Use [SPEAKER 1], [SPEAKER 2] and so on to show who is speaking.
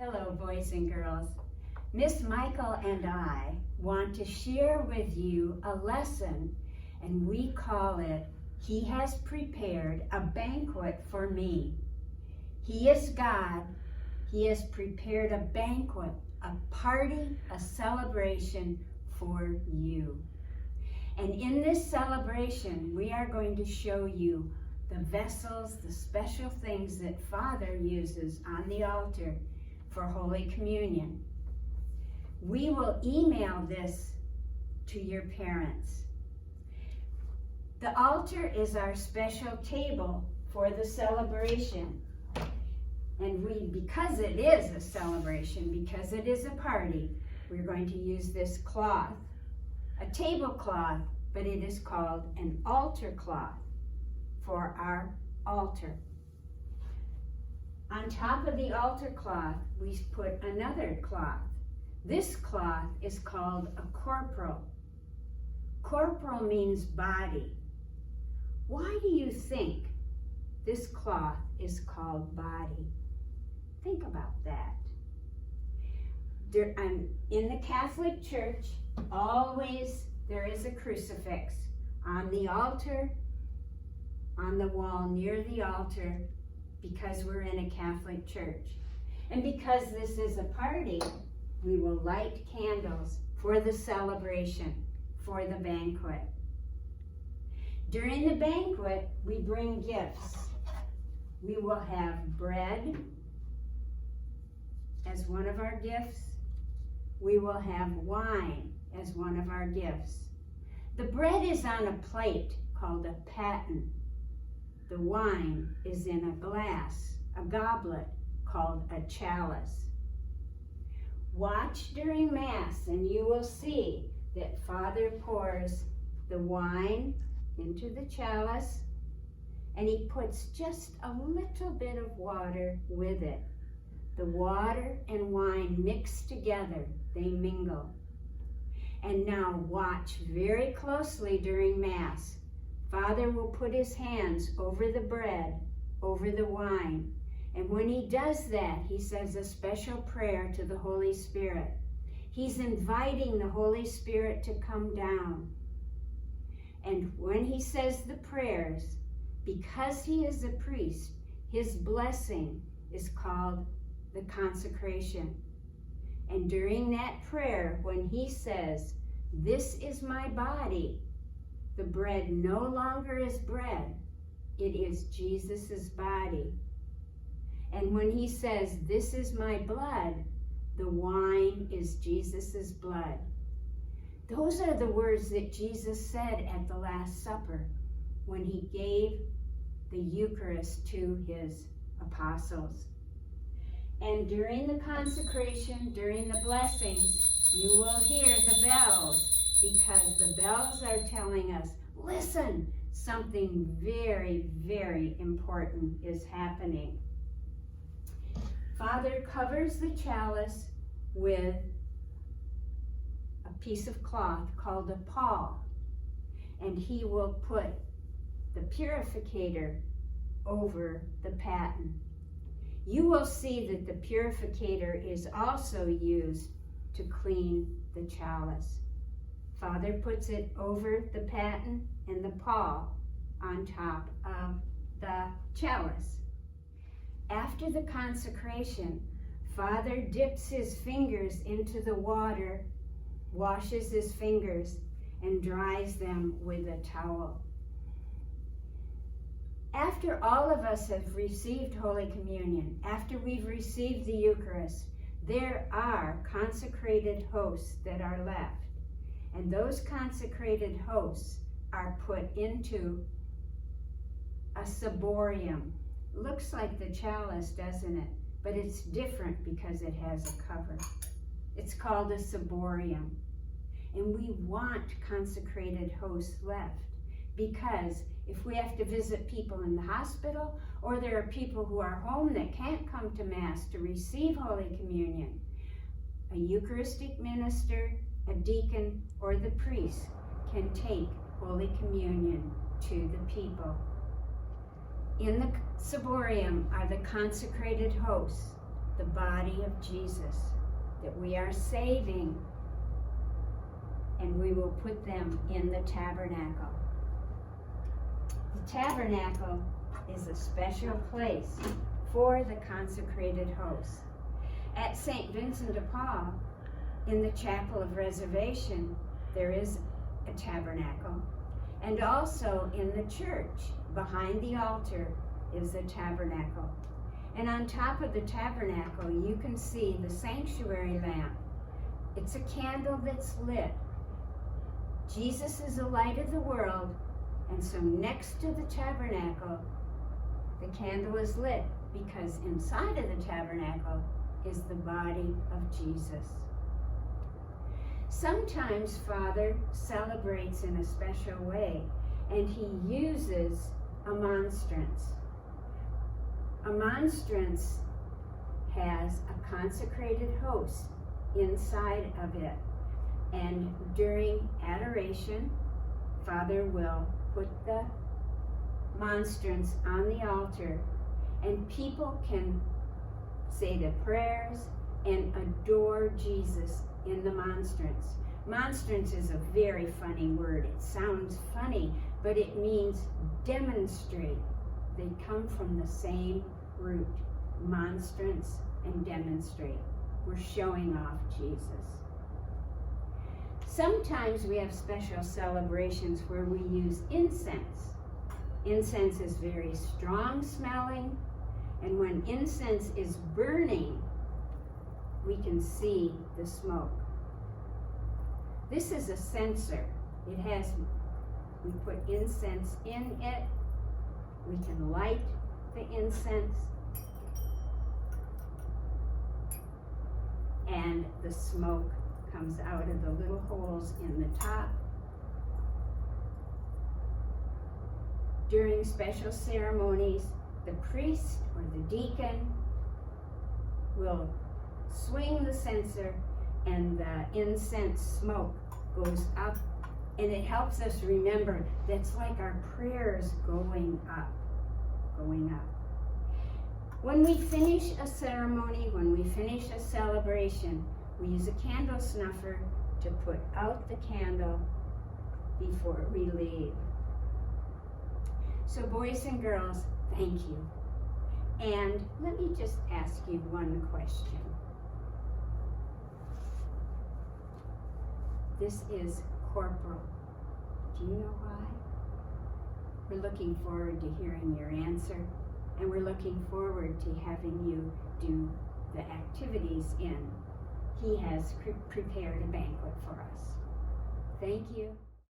[SPEAKER 1] Hello, boys and girls. Miss Michael and I want to share with you a lesson, and we call it, He has prepared a banquet for me. He is God. He has prepared a banquet, a party, a celebration for you. And in this celebration, we are going to show you the vessels, the special things that Father uses on the altar for Holy Communion. We will email this to your parents. The altar is our special table for the celebration. And because it is a celebration, because it is a party, we're going to use this cloth, a tablecloth, but it is called an altar cloth for our altar. On top of the altar cloth, we put another cloth. This cloth is called a corporal. Corporal means body. Why do you think this cloth is called body? Think about that. In the Catholic Church, always there is a crucifix on the altar, on the wall near the altar, because we're in a Catholic church. And because this is a party, we will light candles for the celebration, for the banquet. During the banquet, we bring gifts. We will have bread as one of our gifts. We will have wine as one of our gifts. The bread is on a plate called a paten. The wine is in a glass, a goblet called a chalice. Watch during Mass and you will see that Father pours the wine into the chalice and he puts just a little bit of water with it. The water and wine mix together, they mingle. And now watch very closely during Mass. Father will put his hands over the bread, over the wine. And when he does that, he says a special prayer to the Holy Spirit. He's inviting the Holy Spirit to come down. And when he says the prayers, because he is a priest, his blessing is called the consecration. And during that prayer, when he says, "This is my body," the bread no longer is bread, it is Jesus' body. And when he says, "This is my blood," the wine is Jesus' blood. Those are the words that Jesus said at the Last Supper when he gave the Eucharist to his apostles. And during the consecration, during the blessings, you will hear the bells, because the bells are telling us, listen, something very, very important is happening. Father covers the chalice with a piece of cloth called a pall, and he will put the purificator over the paten. You will see that the purificator is also used to clean the chalice. Father puts it over the paten and the pall on top of the chalice. After the consecration, Father dips his fingers into the water, washes his fingers, and dries them with a towel. After all of us have received Holy Communion, after we've received the Eucharist, there are consecrated hosts that are left. And those consecrated hosts are put into a ciborium. Looks like the chalice, doesn't it? But it's different because it has a cover. It's called a ciborium. And we want consecrated hosts left, because if we have to visit people in the hospital, or there are people who are home that can't come to Mass to receive Holy Communion, a Eucharistic minister, a deacon, or the priest can take Holy Communion to the people. In the ciborium are the consecrated hosts. the body of Jesus that we are saving, and we will put them in the tabernacle. The tabernacle is a special place for the consecrated host. At St. Vincent de Paul, in the Chapel of Reservation, there is a tabernacle. And also in the church, behind the altar, is the tabernacle. And on top of the tabernacle, you can see the sanctuary lamp. It's a candle that's lit. Jesus is the light of the world, and so next to the tabernacle, the candle is lit because inside of the tabernacle is the body of Jesus. Sometimes Father celebrates in a special way, and he uses a monstrance. A monstrance has a consecrated host inside of it, and during adoration, Father will put the monstrance on the altar, and people can say the prayers and adore Jesus in the monstrance. Monstrance is a very funny word. It sounds funny, but it means demonstrate. They come from the same root, monstrance and demonstrate. We're showing off Jesus. Sometimes we have special celebrations where we use incense. Incense is very strong smelling, and when incense is burning, we can see the smoke. This is a censer. We put incense in it. We can light the incense, and the smoke comes out of the little holes in the top. During special ceremonies, the priest or the deacon will swing the censer, and the incense smoke goes up, and it helps us remember that's like our prayers going up. When we finish a ceremony, when we finish a celebration, we use a candle snuffer to put out the candle before we leave. So boys and girls, thank you. And let me just ask you one question. This is corporal. Do you know why? We're looking forward to hearing your answer, and we're looking forward to having you do the activities in. He has prepared a banquet for us. Thank you.